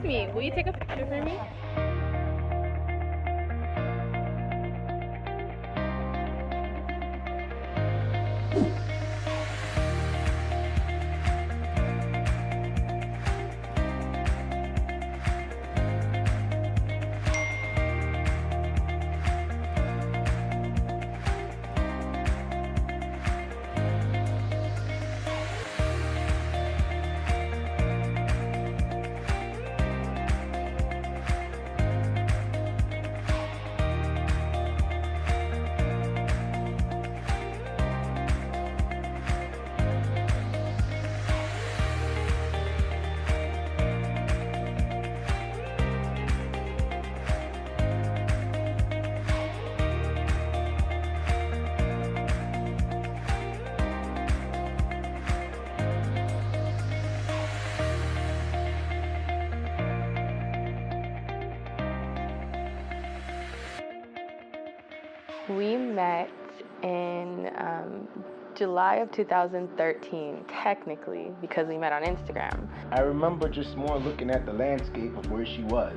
Excuse me, will you take a picture for me? We met in July of 2013, technically, because we met on Instagram. I remember just more looking at the landscape of where she was.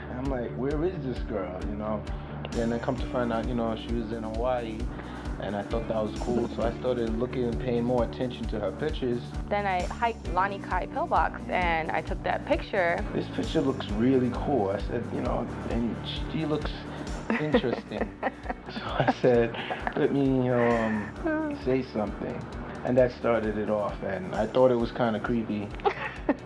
And I'm like, where is this girl, you know? Then I come to find out, you know, she was in Hawaii, and I thought that was cool, so I started looking and paying more attention to her pictures. Then I hiked Lani Kai pillbox, and I took that picture. This picture looks really cool. I said, you know, and she looks interesting. So I said, let me say something. And that started it off, and I thought it was kind of creepy,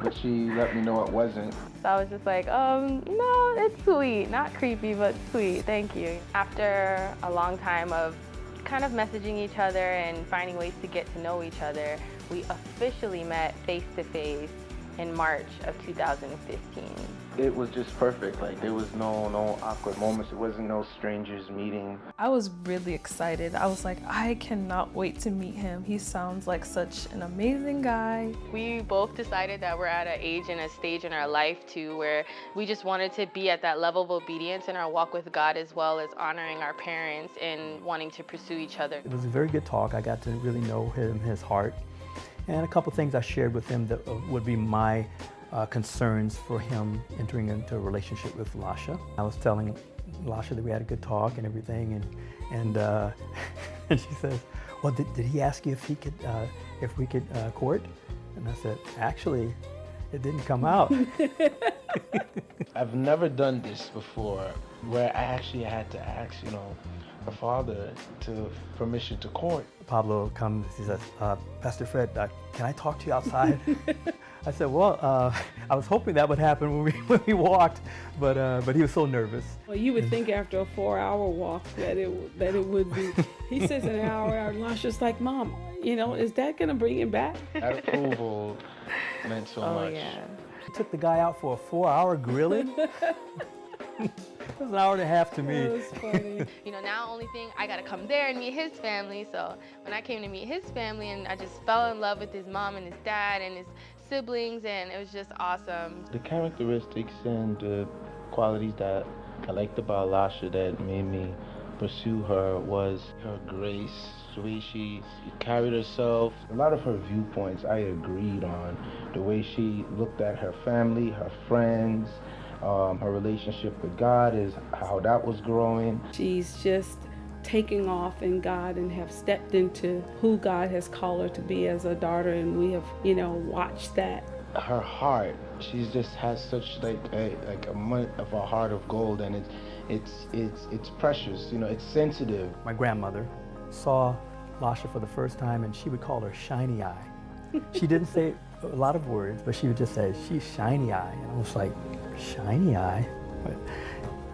but she let me know it wasn't. So I was just like, no, it's sweet. Not creepy, but sweet, thank you. After a long time of kind of messaging each other and finding ways to get to know each other, we officially met face-to-face in March of 2015. It was just perfect. Like, there was no awkward moments. It wasn't no strangers meeting. I was really excited. I was like, I cannot wait to meet him. He sounds like such an amazing guy. We both decided that we're at an age and a stage in our life too where we just wanted to be at that level of obedience in our walk with God, as well as honoring our parents and wanting to pursue each other. It was a very good talk. I got to really know him, his heart, and a couple things I shared with him that would be my concerns for him entering into a relationship with Lasha. I was telling Lasha that we had a good talk and everything, and and she says, well, did he ask you if we could court? And I said, actually, it didn't come out. I've never done this before, where I actually had to ask, you know, her father to permission to court. Pablo comes, he says, Pastor Fred, can I talk to you outside? I said, well, I was hoping that would happen when we walked, but he was so nervous. Well, you would think after a 4-hour walk that it would be. He says an hour, and Lasha's like, Mom, you know, is that gonna bring it back? That approval meant so much. Yeah. I took the guy out for a 4-hour grilling. It was an hour and a half to me. That was funny. You know, now only thing, I gotta come there and meet his family. So when I came to meet his family, and I just fell in love with his mom and his dad and his siblings, and it was just awesome. The characteristics and the qualities that I liked about Lasha that made me pursue her was her grace, the way she carried herself. A lot of her viewpoints I agreed on. The way she looked at her family, her friends, her relationship with God, is how that was growing. She's just taking off in God and have stepped into who God has called her to be as a daughter, and we have, you know, watched that. Her heart, she just has such like a heart of gold, and it's precious, you know, it's sensitive. My grandmother saw Lasha for the first time, and she would call her shiny eye. She didn't say a lot of words, but she would just say, she's shiny eye. And I was like, shiny eye?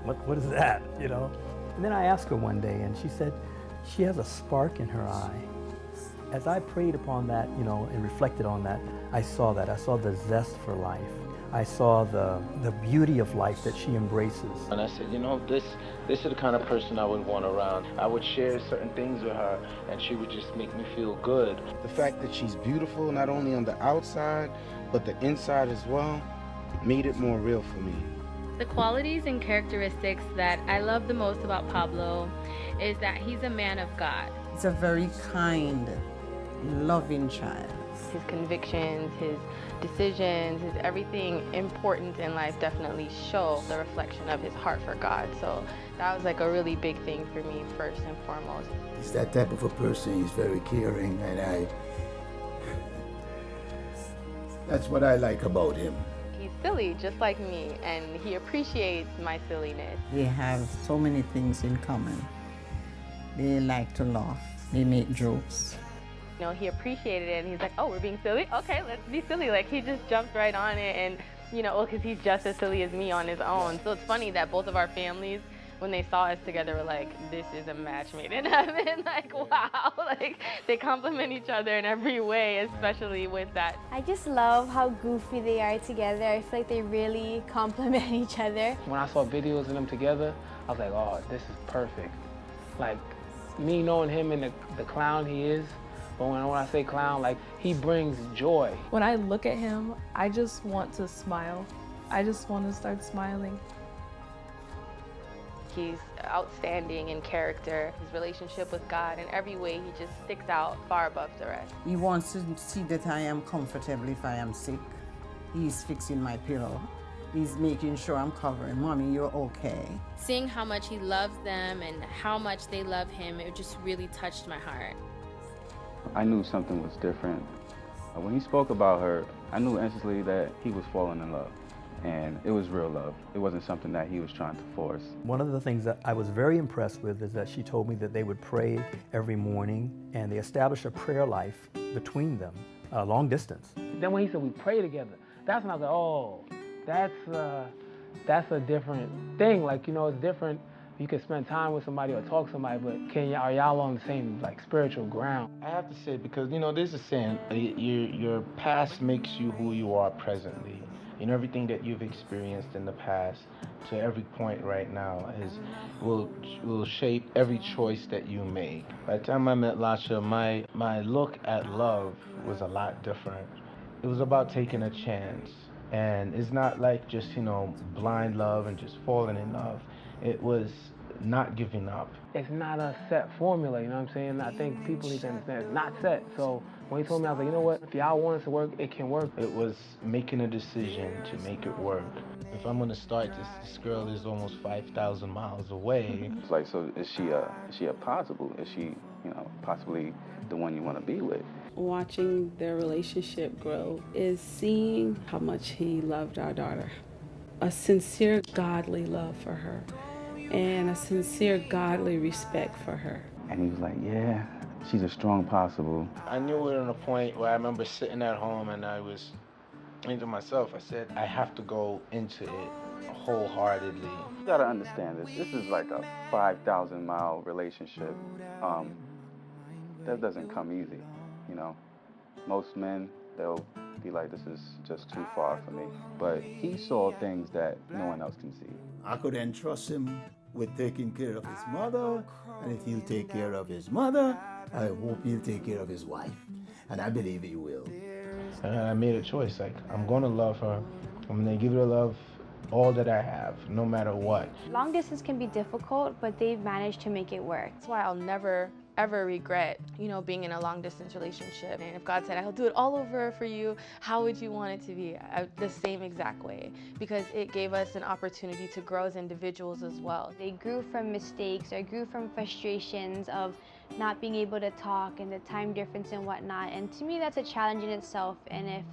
What is that, you know? And then I asked her one day, and she said, she has a spark in her eye. As I prayed upon that, you know, and reflected on that, I saw that. I saw the zest for life. I saw the beauty of life that she embraces. And I said, you know, this is the kind of person I would want around. I would share certain things with her, and she would just make me feel good. The fact that she's beautiful, not only on the outside, but the inside as well, made it more real for me. The qualities and characteristics that I love the most about Pablo is that he's a man of God. He's a very kind, loving child. His convictions, his decisions, his everything important in life definitely show the reflection of his heart for God. So that was like a really big thing for me first and foremost. He's that type of a person. He's very caring, and that's what I like about him. He's silly, just like me, and he appreciates my silliness. They have so many things in common. They like to laugh. They make jokes. You know, he appreciated it, and he's like, oh, we're being silly? Okay, let's be silly. Like, he just jumped right on it, and, you know, because he's just as silly as me on his own. So it's funny that both of our families, when they saw us together, were like, this is a match made in heaven. Like, wow. Like, they complement each other in every way, especially with that. I just love how goofy they are together. I feel like they really complement each other. When I saw videos of them together, I was like, oh, this is perfect. Like, me knowing him and the clown he is, but when I say clown, like, he brings joy. When I look at him, I just want to smile. I just want to start smiling. He's outstanding in character, his relationship with God, in every way he just sticks out far above the rest. He wants to see that I am comfortable if I am sick. He's fixing my pillow. He's making sure I'm covered. Mommy, you're okay. Seeing how much he loves them and how much they love him, it just really touched my heart. I knew something was different. When he spoke about her, I knew instantly that he was falling in love. And it was real love. It wasn't something that he was trying to force. One of the things that I was very impressed with is that she told me that they would pray every morning, and they established a prayer life between them, long distance. Then when he said we pray together, that's when I was like, oh, that's a different thing. Like, you know, it's different. You can spend time with somebody or talk to somebody, but are y'all on the same, like, spiritual ground? I have to say, because, you know, there's a saying, your past makes you who you are presently. You know, everything that you've experienced in the past to every point right now will shape every choice that you make. By the time I met Lasha, my look at love was a lot different. It was about taking a chance. And it's not like just, you know, blind love and just falling in love. It was not giving up. It's not a set formula, you know what I'm saying? I think people need to understand it's not set. So when he told me, I was like, you know what? If y'all want it to work, it can work. It was making a decision to make it work. If I'm gonna start this girl is almost 5,000 miles away. It's like, so is she a possible? Is she, you know, possibly the one you want to be with? Watching their relationship grow is seeing how much he loved our daughter. A sincere, godly love for her, and a sincere, godly respect for her. And he was like, yeah, she's a strong possible. I knew we were at a point where I remember sitting at home and I was thinking to myself, I said, I have to go into it wholeheartedly. You gotta understand this. This is like a 5,000-mile relationship. That doesn't come easy, you know. Most men, they'll be like, this is just too far for me. But he saw things that no one else can see. I could entrust him with taking care of his mother, and if he'll take care of his mother, I hope he'll take care of his wife. And I believe he will. And I made a choice, like, I'm gonna love her. I'm gonna give her love all that I have, no matter what. Long distance can be difficult, but they've managed to make it work. That's why I'll never ever regret, you know, being in a long distance relationship. And if God said, I'll do it all over for you, how would you want it to be? The same exact way, because it gave us an opportunity to grow as individuals as well. They grew from mistakes or grew from frustrations of not being able to talk and the time difference and whatnot. And to me, that's a challenge in itself. And if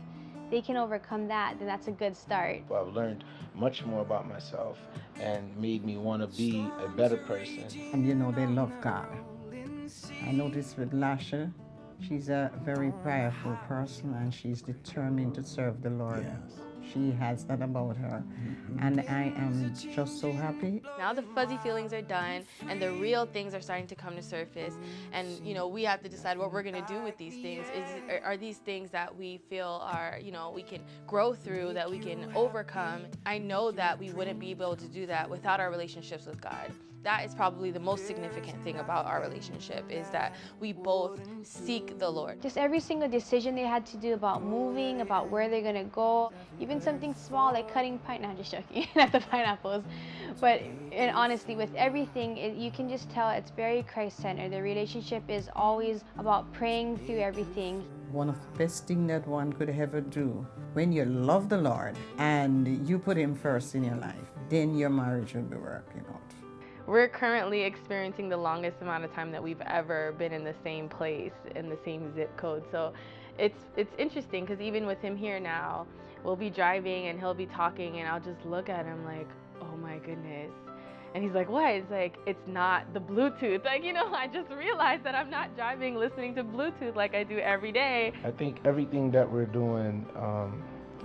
they can overcome that, then that's a good start. I've learned much more about myself and made me want to be a better person. And you know, they love God. I noticed with Lasha, she's a very prayerful person and she's determined to serve the Lord. Yes. She has that about her. And I am just so happy. Now the fuzzy feelings are done and the real things are starting to come to surface. And, you know, we have to decide what we're going to do with these things. Are these things that we feel are, you know, we can grow through, that we can overcome? I know that we wouldn't be able to do that without our relationships with God. That is probably the most significant thing about our relationship, is that we both seek the Lord. Just every single decision they had to do about moving, about where they're gonna go, even something small like cutting no, I'm just joking, not the pineapples. But and honestly, with everything, you can just tell it's very Christ-centered. The relationship is always about praying through everything. One of the best things that one could ever do, when you love the Lord and you put Him first in your life, then your marriage will be working out. We're currently experiencing the longest amount of time that we've ever been in the same place, in the same zip code. So it's interesting because even with him here now, we'll be driving and he'll be talking and I'll just look at him like, oh my goodness. And he's like, what? It's like, it's not the Bluetooth. Like, you know, I just realized that I'm not driving listening to Bluetooth like I do every day. I think everything that we're doing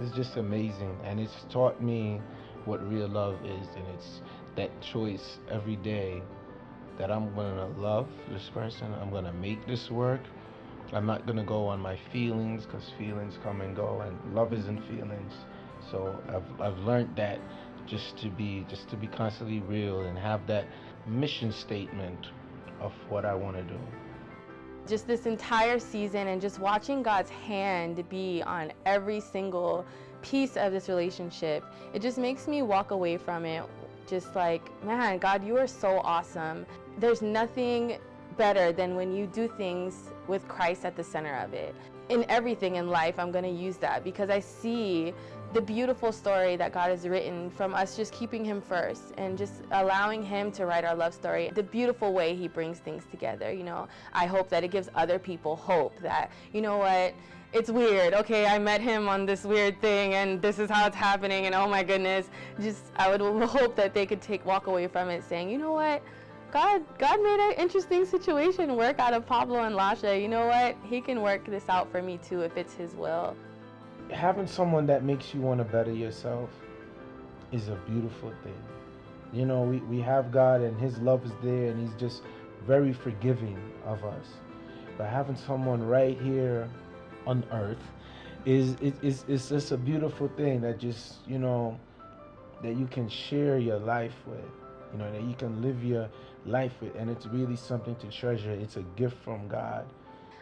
is just amazing, and it's taught me what real love is, and it's that choice every day that I'm gonna love this person, I'm gonna make this work. I'm not gonna go on my feelings, because feelings come and go, and love isn't feelings. So I've learned that just to be constantly real and have that mission statement of what I want to do. Just this entire season and just watching God's hand be on every single piece of this relationship, it just makes me walk away from it just like, man, God, you are so awesome. There's nothing better than when you do things with Christ at the center of it. In everything in life, I'm going to use that because I see the beautiful story that God has written from us just keeping Him first and just allowing Him to write our love story. The beautiful way He brings things together, you know. I hope that it gives other people hope that, you know what, it's weird. Okay, I met him on this weird thing and this is how it's happening and oh my goodness. I would hope that they could walk away from it saying, you know what, God made an interesting situation work out of Pablo and Lasha. You know what, He can work this out for me too if it's His will. Having someone that makes you want to better yourself is a beautiful thing. You know, we have God and His love is there and He's just very forgiving of us. But having someone right here on earth is just a beautiful thing that just, you know, that you can share your life with, you know, that you can live your life with, and it's really something to treasure. It's a gift from God.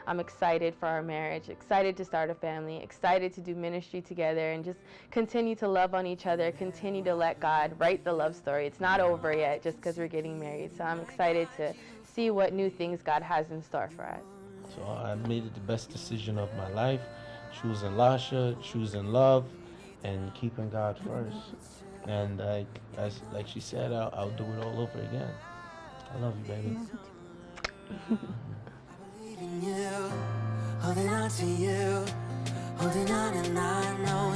I'm excited for our marriage, excited to start a family, excited to do ministry together and just continue to love on each other, continue to let God write the love story. It's not over yet just because we're getting married. So I'm excited to see what new things God has in store for us. So I made it the best decision of my life, choosing Lasha, choosing love, and keeping God first. And like she said, I'll do it all over again. I love you, baby. Holding on to you, holding on, and I know